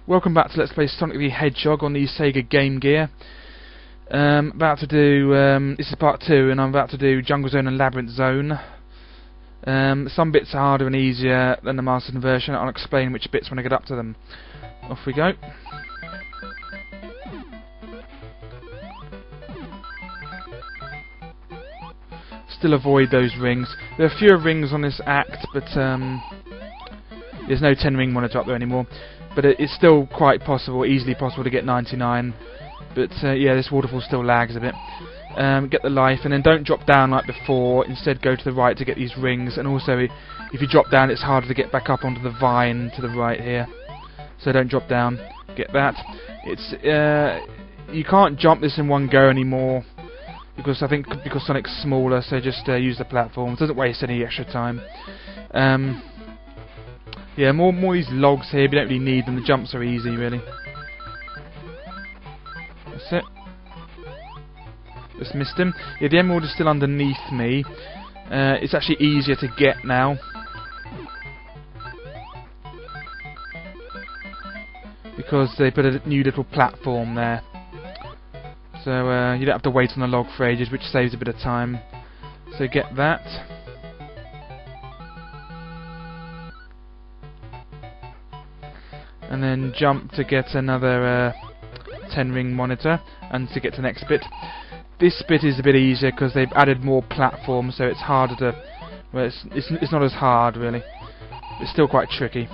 Welcome back to Let's Play Sonic the Hedgehog on the Sega Game Gear. About to do, this is part 2, and I'm about to do Jungle Zone and Labyrinth Zone. Some bits are harder and easier than the Master System version. I'll explain which bits when I get up to them. Off we go. Still avoid those rings. There are fewer rings on this act, but there's no 10 ring monitor up there anymore. But it's still quite possible, easily possible to get 99. But yeah, this waterfall still lags a bit. Get the life, and then don't drop down like before. Instead, go to the right to get these rings. And also, if you drop down, it's harder to get back up onto the vine to the right here. So don't drop down. Get that. It's you can't jump this in one go anymore because Sonic's smaller. So just use the platform. It doesn't waste any extra time. Yeah, more of these logs here, we don't really need them, the jumps are easy really. That's it. Just missed him. Yeah, the emerald is still underneath me. It's actually easier to get now. Because they put a new little platform there. So you don't have to wait on the log for ages, which saves a bit of time. So get that. And then jump to get another 10 ring monitor and to get to the next bit. This bit is a bit easier because they've added more platforms, so it's harder to. Well, it's not as hard really. It's still quite tricky.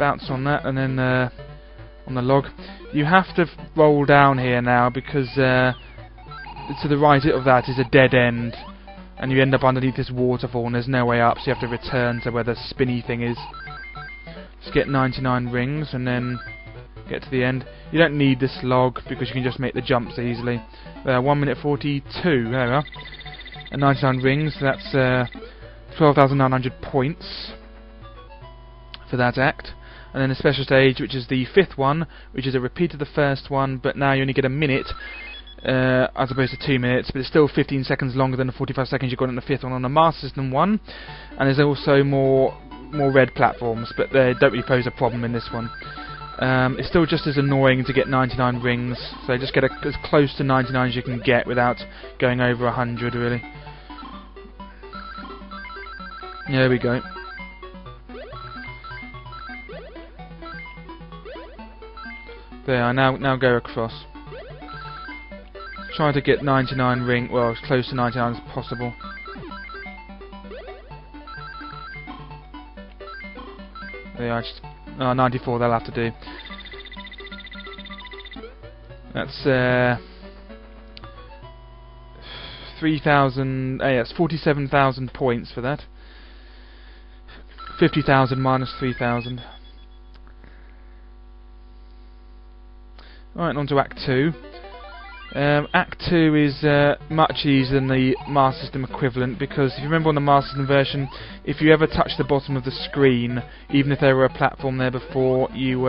Bounce on that, and then on the log. You have to roll down here now because to the right of that is a dead end, and you end up underneath this waterfall, and there's no way up, so you have to return to where the spinny thing is. Just get 99 rings and then get to the end. You don't need this log because you can just make the jumps easily. 1 minute 42, there we are. And 99 rings, so that's 12,900 points for that act. And then a special stage, which is the 5th one, which is a repeat of the first one, but now you only get a minute as opposed to 2 minutes, but it's still 15 seconds longer than the 45 seconds you got in the 5th one on the Master System one. And there's also more red platforms, but they don't really pose a problem in this one. It's still just as annoying to get 99 rings, so just get as close to 99 as you can get without going over 100 really. There we go. There, now go across. Try to get 99 well, as close to 99 as possible. They are just 94 they'll have to do. That's 3,000. Yes, 47,000 points for that. 50,000 minus 3,000. Alright, on to Act 2. Act 2 is much easier than the Master System equivalent because if you remember on the Master System version, if you ever touch the bottom of the screen, even if there were a platform there before, you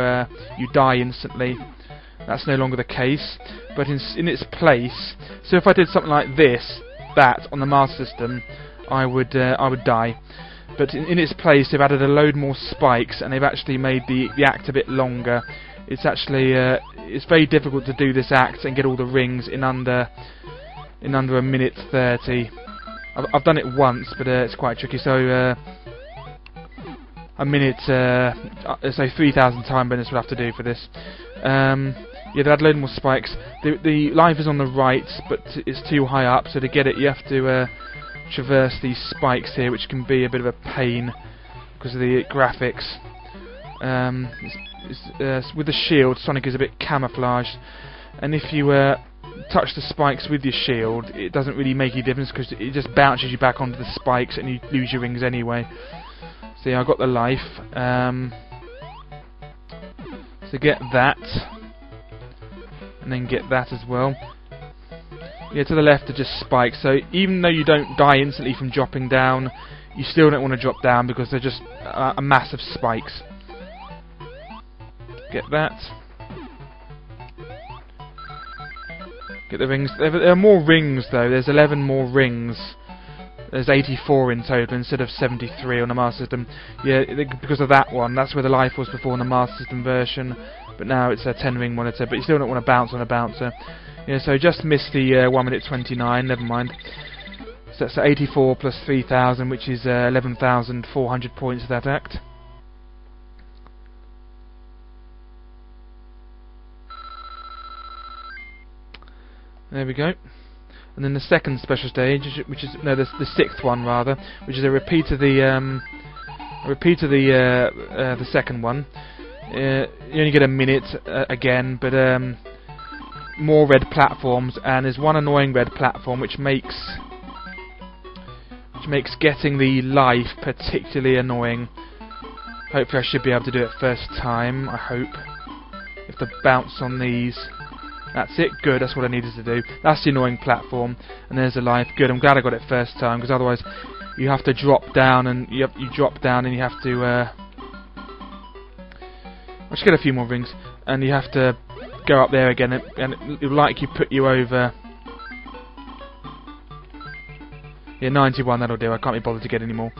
die instantly. That's no longer the case. But in its place, so if I did something like that on the Master System, I would die. But in its place, they've added a load more spikes, and they've actually made the act a bit longer. It's actually it's very difficult to do this act and get all the rings in under a minute 30. I've done it once, but it's quite tricky. So a minute, so 3,000 time bonus we'll have to do for this. Yeah, they had a load more spikes. The life is on the right, but it's too high up. So to get it, you have to traverse these spikes here, which can be a bit of a pain because of the graphics. With the shield, Sonic is a bit camouflaged, and if you touch the spikes with your shield, it doesn't really make any difference because it just bounces you back onto the spikes and you lose your rings anyway. So yeah, I got the life. So get that, and then get that as well. Yeah, to the left are just spikes, so even though you don't die instantly from dropping down, you still don't want to drop down because they're just a mass of spikes. Get that. Get the rings. There are more rings though. There's 11 more rings there's 84 in total instead of 73 on the Master System. Yeah, because of that one. That's where the life was before in the Master System version, but now it's a 10-ring monitor. But you still don't want to bounce on a bouncer. Yeah, so just missed the 1 minute 29. Never mind. So that's 84 plus 3,000, which is 11,400 points for that act. There we go. And then the second special stage, which is the sixth one rather, which is a repeat of the second one. You only get a minute again, but more red platforms, and there's one annoying red platform which makes getting the life particularly annoying. Hopefully I should be able to do it first time, I hope. If to bounce on these. That's it, good, that's what I needed to do. That's the annoying platform, and there's the life. Good, I'm glad I got it first time, because otherwise you have to drop down, and you drop down and you have to I'll just get a few more rings, and you have to go up there again, and it'll likely put you over. Yeah, 91, that'll do. I can't be bothered to get any more.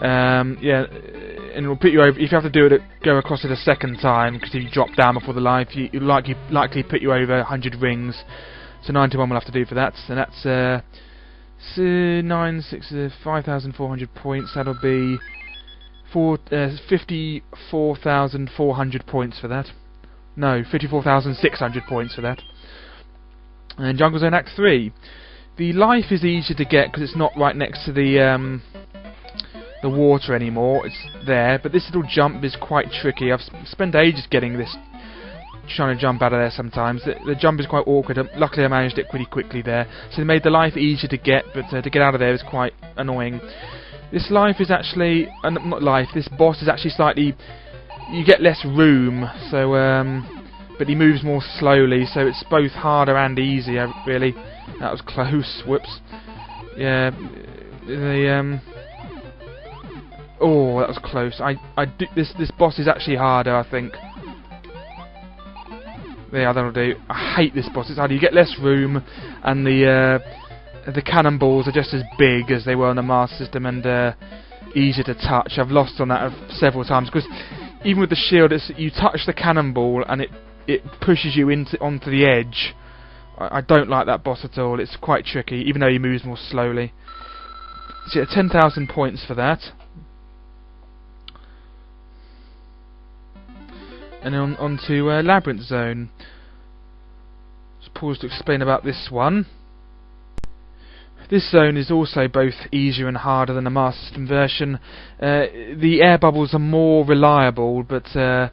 Yeah, and it'll put you over. If you have to do it, go across it a second time, because if you drop down before the life, it'll likely put you over 100 rings. So 91 we'll have to do for that, and that's 5,400 points. That'll be 54,400 points for that. No, 54,600 points for that. And Jungle Zone Act 3. The life is easier to get because it's not right next to the water anymore. It's there, but this little jump is quite tricky. I've spent ages getting this, trying to jump out of there sometimes. The jump is quite awkward. Luckily I managed it pretty quickly there. So they made the life easier to get, but to get out of there is quite annoying. This life is actually, not life, this boss is actually slightly, you get less room, so, but he moves more slowly, so it's both harder and easier, really. That was close, whoops. Yeah, oh, that was close. This boss is actually harder, I think. Yeah, that'll do. I hate this boss. It's harder. You get less room, and the cannonballs are just as big as they were on the Master System, and easier to touch. I've lost on that several times because even with the shield, you touch the cannonball and it pushes you onto the edge. I don't like that boss at all. It's quite tricky, even though he moves more slowly. So yeah, 10,000 points for that. And then on to Labyrinth Zone. Just pause to explain about this one. This zone is also both easier and harder than the Master System version. The air bubbles are more reliable, but they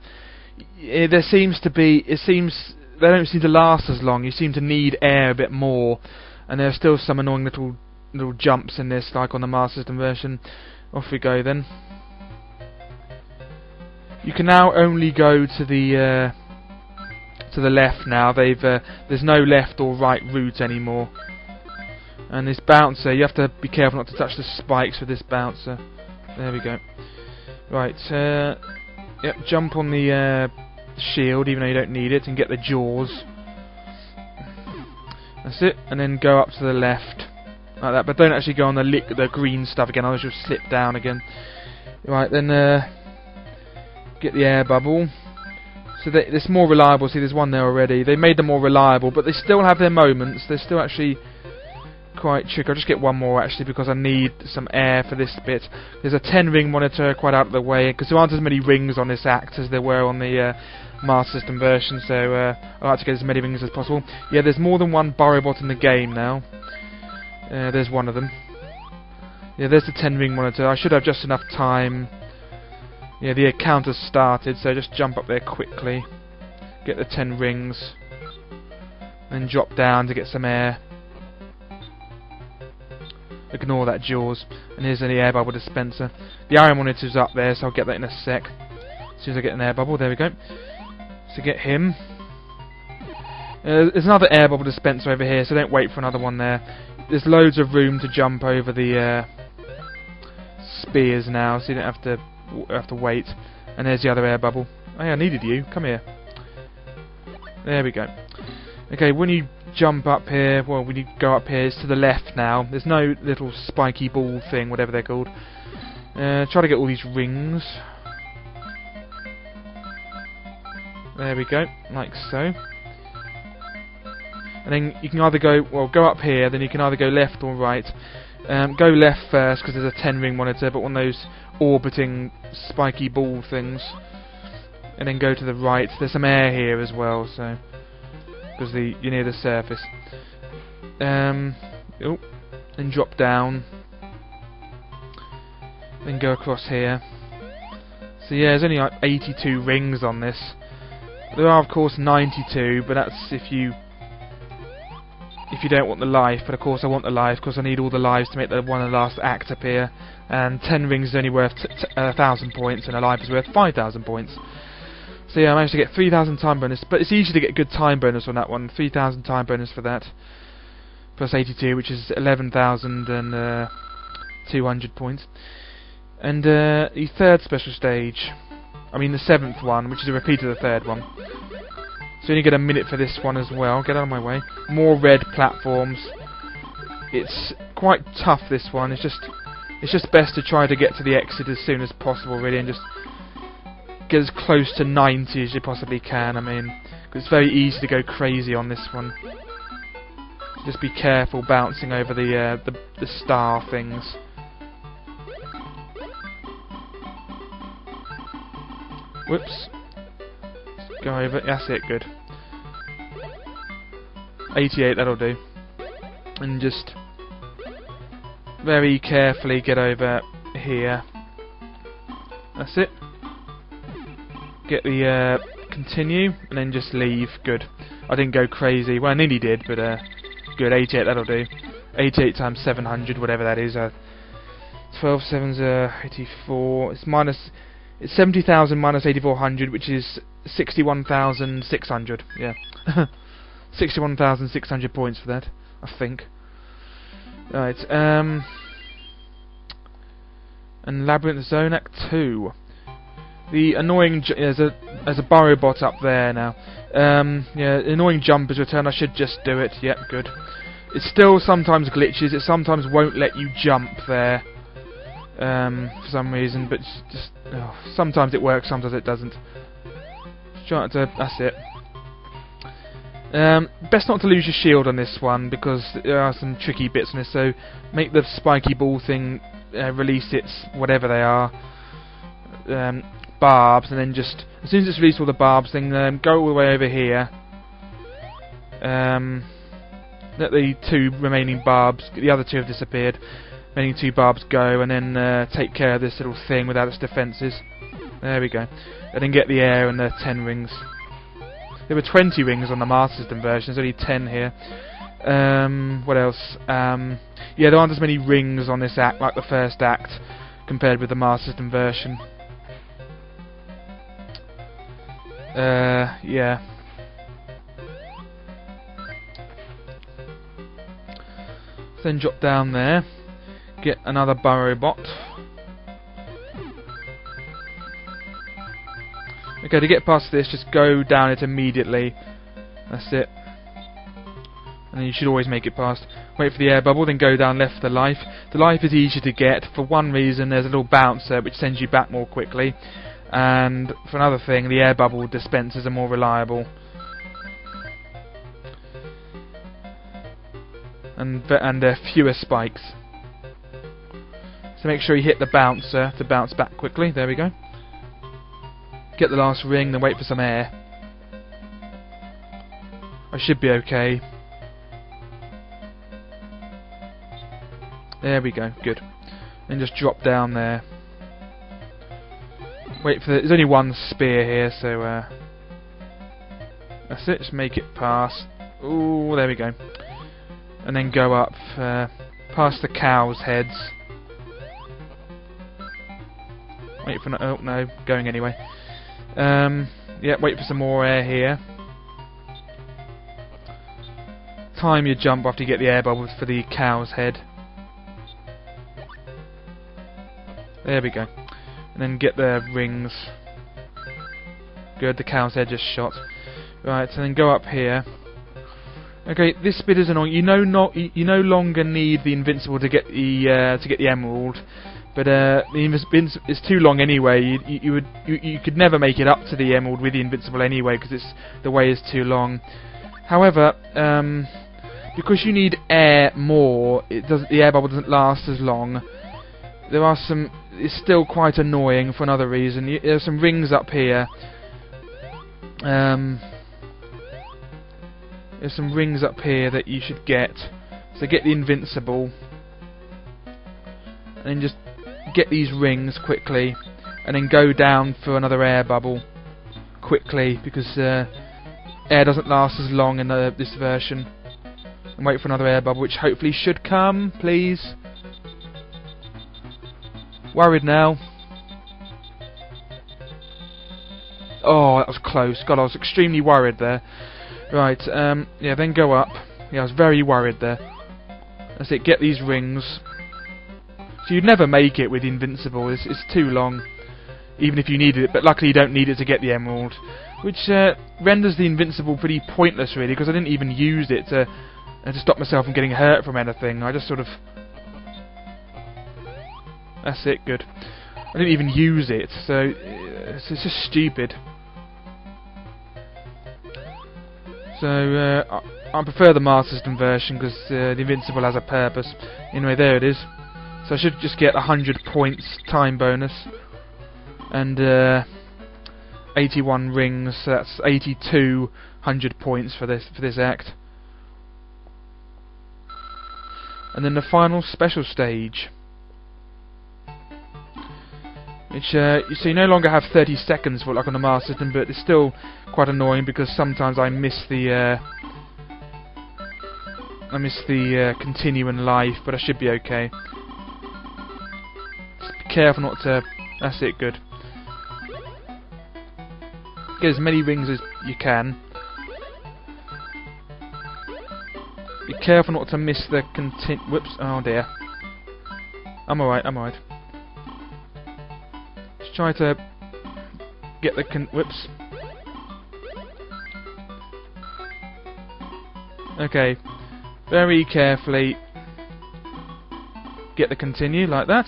don't seem to last as long. You seem to need air a bit more, and there are still some annoying little jumps in this, like on the Master System version. Off we go then. You can now only go to the left now. There's no left or right route anymore. And this bouncer, you have to be careful not to touch the spikes with this bouncer. There we go. Right, yep, jump on the shield, even though you don't need it, and get the jaws. That's it, and then go up to the left, like that. But don't actually go on the green stuff again, otherwise you'll slip down again. Right, then get the air bubble. So it's more reliable. See, there's one there already. They made them more reliable, but they still have their moments. They're still actually quite tricky. I'll just get one more actually because I need some air for this bit. There's a 10-ring monitor quite out of the way because there aren't as many rings on this act as there were on the Master System version, so I like to get as many rings as possible. Yeah, there's more than one Burrowbot in the game now. There's one of them. Yeah, there's the 10-ring monitor. I should have just enough time. Yeah, the count has started, so just jump up there quickly. Get the 10 rings. Then drop down to get some air. Ignore that jaws. And here's the air bubble dispenser. The iron monitor's up there, so I'll get that in a sec. As soon as I get an air bubble, there we go. So get him. There's another air bubble dispenser over here, so don't wait for another one there. There's loads of room to jump over the spears now, so you don't have to wait. And there's the other air bubble. Oh yeah, I needed you. Come here. There we go. Okay, when you jump up here. Well, we need to go up here. It's to the left now. There's no little spiky ball thing, whatever they're called. Try to get all these rings. There we go, like so. And then you can either go up here, then you can either go left or right. Go left first, because there's a 10-ring monitor, but one of those orbiting spiky ball things. And then go to the right. There's some air here as well, so because you're near the surface. Then drop down. Then go across here. So yeah, there's only like 82 rings on this. There are of course 92, but that's if you don't want the life. But of course I want the life, because I need all the lives to make the one and last act appear. And 10 rings is only worth 1,000 points, and a life is worth 5,000 points. So yeah, I managed to get 3,000 time bonus, but it's easy to get good time bonus on that one. 3,000 time bonus for that, plus 82, which is 11,200 points. And the third special stage, I mean the 7th one, which is a repeat of the 3rd one. So you only get a minute for this one as well. Get out of my way. More red platforms. It's quite tough, this one. It's just best to try to get to the exit as soon as possible, really, and just get as close to 90 as you possibly can. I mean, cause it's very easy to go crazy on this one. Just be careful bouncing over the star things. Whoops. Let's go over. That's it. Good. 88. That'll do. And just very carefully get over here. That's it. Get the continue, and then just leave. Good. I didn't go crazy. Well, I nearly did, but good. 88, that'll do. 88 times 700, whatever that is. 12 sevens, 84. It's 70,000 minus 8,400, which is 61,600. Yeah, 61,600 points for that, I think. Right. And Labyrinth Zone Act 2. The annoying there's a burrow bot up there now. Yeah, annoying jump is returned. I should just do it. Yep, good. It still sometimes glitches. It sometimes won't let you jump there for some reason. But just sometimes it works, sometimes it doesn't. That's it. Best not to lose your shield on this one, because there are some tricky bits on this. So make the spiky ball thing release its whatever they are. Barbs, and then just as soon as it's released all the barbs, then go all the way over here. Let the 2 remaining barbs, the other 2 have disappeared. Remaining 2 barbs go, and then take care of this little thing without its defences. There we go. And then get the air and the 10 rings. There were 20 rings on the Master System version. There's only 10 here. What else? Yeah, there aren't as many rings on this act like the first act compared with the Master System version. Yeah. Then drop down there. Get another burrow bot. Okay, to get past this, just go down it immediately. That's it. And then you should always make it past. Wait for the air bubble, then go down left for the life. The life is easier to get. For one reason, there's a little bouncer which sends you back more quickly. And for another thing, the air bubble dispensers are more reliable. And there are fewer spikes. So make sure you hit the bouncer to bounce back quickly. There we go. Get the last ring, then wait for some air. I should be okay. There we go, good. Then just drop down there. Wait for there's only one spear here, so that's it, just make it pass. Ooh, there we go. And then go up past the cows' heads. Wait for oh no, going anyway. Yeah, wait for some more air here. Time your jump after you get the air bubbles for the cow's head. There we go. And then get the rings. Good, the cow's head just shot. Right, so then go up here. Okay, this bit is annoying. You no longer need the invincible to get the emerald, but the it's too long anyway. You could never make it up to the emerald with the invincible anyway, because the way is too long. However, because you need air more, the air bubble doesn't last as long. It's still quite annoying for another reason. There's some rings up here. There's some rings up here that you should get. So get the invincible, and then just get these rings quickly, and then go down for another air bubble quickly, because air doesn't last as long in this version. And wait for another air bubble, which hopefully should come, please. Worried now. Oh, that was close. God, I was extremely worried there. Right, yeah, then go up. Yeah, I was very worried there. That's it, get these rings. So you'd never make it with the invincible, it's too long. Even if you needed it, but luckily you don't need it to get the emerald. Which renders the invincible pretty pointless, really, because I didn't even use it to stop myself from getting hurt from anything. I just sort of... That's it, good. I didn't even use it, so it's just stupid. So I prefer the Master System version because the invincible has a purpose. Anyway, there it is. So I should just get 100 points time bonus and 81 rings. So that's 8200 points for this act. And then the final special stage, which so you no longer have 30 seconds for it like on the Master System, but it's still quite annoying because sometimes I miss the continuing life, but I should be okay. Just be careful not to... That's it, good. Get as many rings as you can. Be careful not to miss the whoops, oh dear. I'm alright, I'm alright. Just try to get the whoops. Okay. Very carefully get the continue, like that.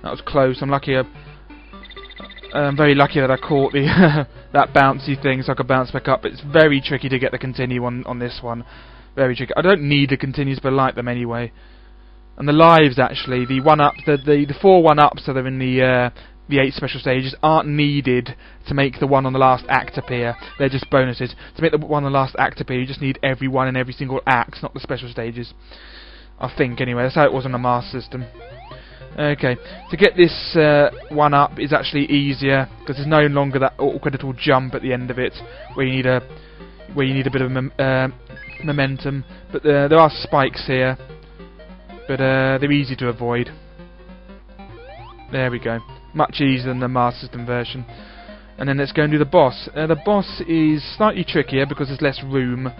That was close. I'm very lucky that I caught the that bouncy thing so I could bounce back up. It's very tricky to get the continue on this one. Very tricky. I don't need the continues, but I like them anyway. And the lives, actually, the 4 1-ups that are in the 8 special stages aren't needed to make the one on the last act appear. They're just bonuses. To make the one on the last act appear, you just need every one in every single act, not the special stages. I think, anyway. That's how it was on the Master System. Okay. To get this 1-up is actually easier, because there's no longer that awkward little jump at the end of it, where you need a bit of momentum. But there are spikes here, but they're easy to avoid. There we go. Much easier than the Master System version. And then let's go and do the boss. The boss is slightly trickier because there's less room.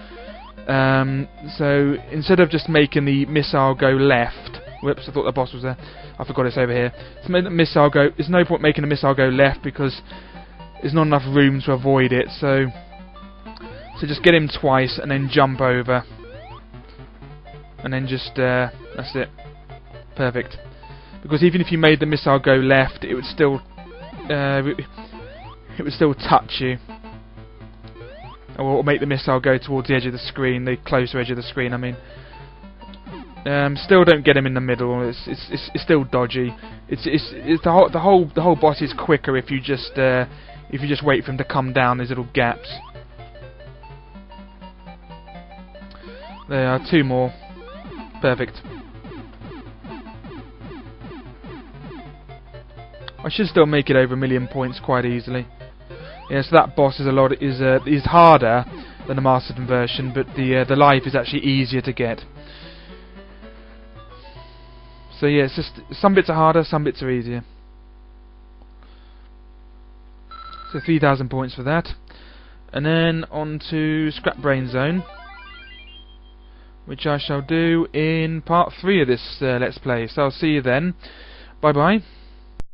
So instead of just making the missile go left... Whoops, I thought the boss was there. I forgot it's over here. To make the missile go... There's no point making the missile go left because there's not enough room to avoid it. So just get him twice and then jump over. And then just... that's it. Perfect. Because even if you made the missile go left, it would still touch you, or make the missile go towards the edge of the screen, the closer edge of the screen. I mean, still don't get him in the middle. It's still dodgy. It's the whole boss is quicker if you just wait for him to come down these little gaps. There are 2 more. Perfect. I should still make it over 1,000,000 points quite easily. Yeah, so that boss is harder than the Master System version, but the life is actually easier to get. So yeah, it's just some bits are harder, some bits are easier. So 3,000 points for that, and then on to Scrap Brain Zone, which I shall do in part 3 of this Let's Play. So I'll see you then. Bye bye.